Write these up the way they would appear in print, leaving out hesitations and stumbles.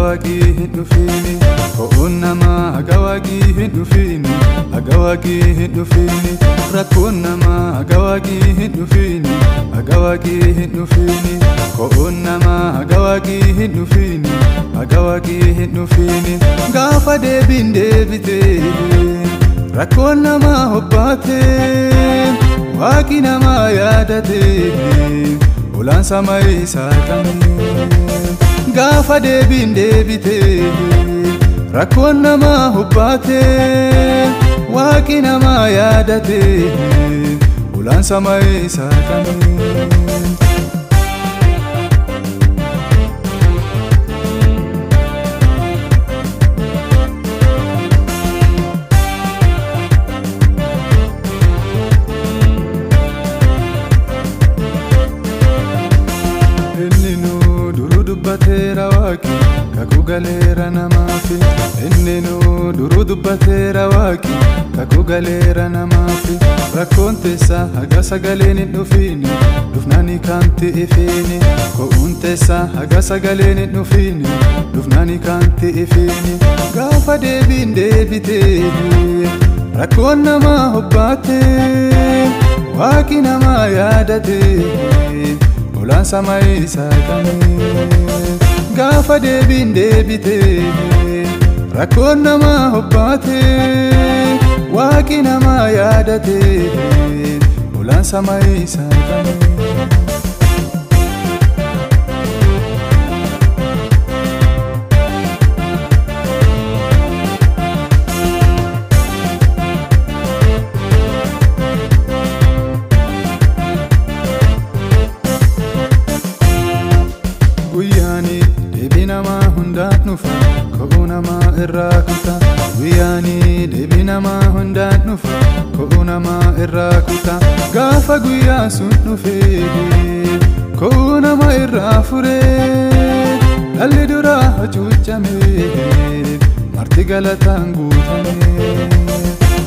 agawagi hindufini ko'unnama agawagi hindufini agawagi hindufini rakunnama agawagi hindufini agawagi hindufini ko'unnama agawagi hindufini agawagi hindufini gafa debin debite rakunnama hobbate wakinama yadate ulan samai sakani gafa debin debite rakunnama hobbate wakinama yadate ulan samai sakani dubbatera waki kakugalera namafi ennenu duru dubbatera waki kakugalera namafi rakontesa haga sagaleni dhufini dhufnani kanti ifini ko'untesa haga sagaleni dhufini dhufnani kanti ifini gafa debin debite rakonnama hobbate waki nama yadate ulan samai sakani gafa debin debite rakonnama hobbate wakinama yadate ulan samai sakani nufa ko'unama irrakuta guyani debinama hundat nufa ko'unama irrakuta gafa guyya sun nufe ko'unama irrafure dhalli dura hacuuccame marti galatan guutame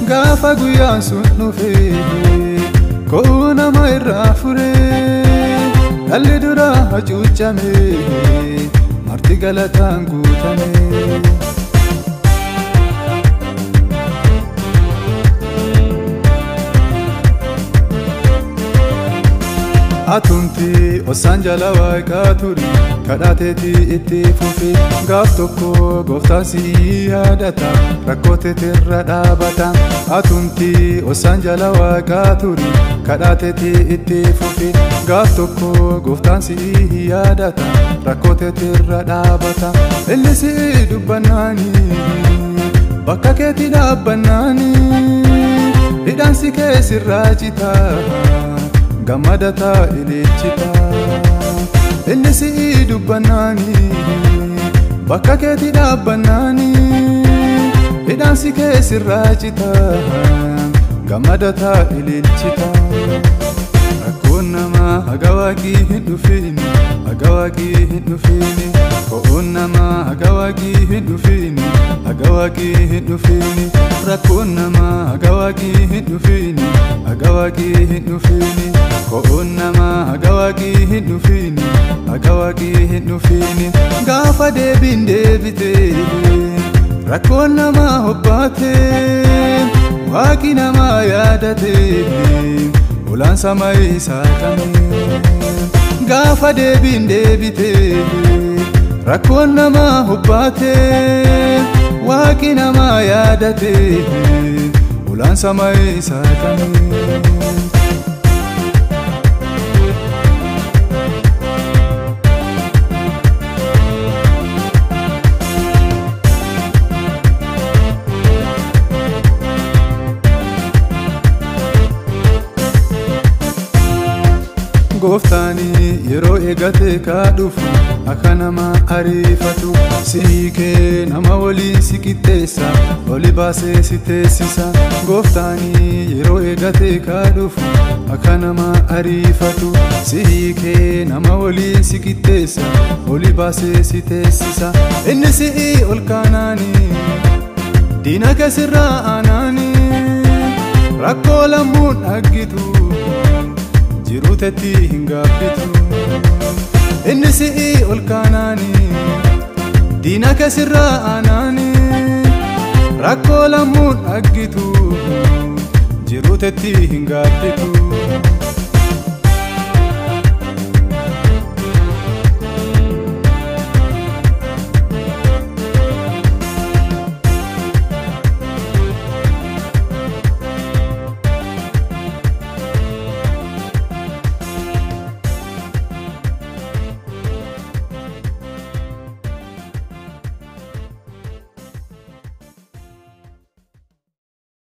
gafa guyya sun nufe ko'unama irrafure dhalli dura hacuuccame marti galatan guutame atunti osanjala waaqaturi kadhateti itti fufi gaaf tokko gooftaasi yaadata rakkooteetirra dhaabata atunti osanjala waaqaturi kadhateti itti fufi gaaf tokko gooftaasi yaadata rakkooteetirra dhaabata illisi dubbannaani bakka keetti dhaabbannaani hidhaansi keessirraa cita gammadata ililchita illisi dubbannaani bakka keetti dhaabbannaani hidhaansi keessirraa cita gammadata ililchita rakkoonnama agawagi hindufini agawagi hindufini ko'unnama agawagi hindufini agawagi hindufini rakkoonnama agawagi hindufini agawagi hindufini ko'unnama agawagi hindufini agawagi hindufini gafa debin debite rakkoonnama hobbate wakinama yadate ulan samai sakani gafa debin debite rakonnama hobbate wakinama yadate ulan samai sakani goftani yero egate ka dhufu akanama arifatu sike nama wali sikitesa oli base sitesisa goftani yero egate ka dhufu akanama arifatu sike nama wali sikitesa oli base sitesisa innisi olkanani dina kasira anani rakola mun agitu jirutati hingabitu innisi olkanani diina kesirraa anaani rakkoo lammuun aggitu jiruutetti hin gaadditu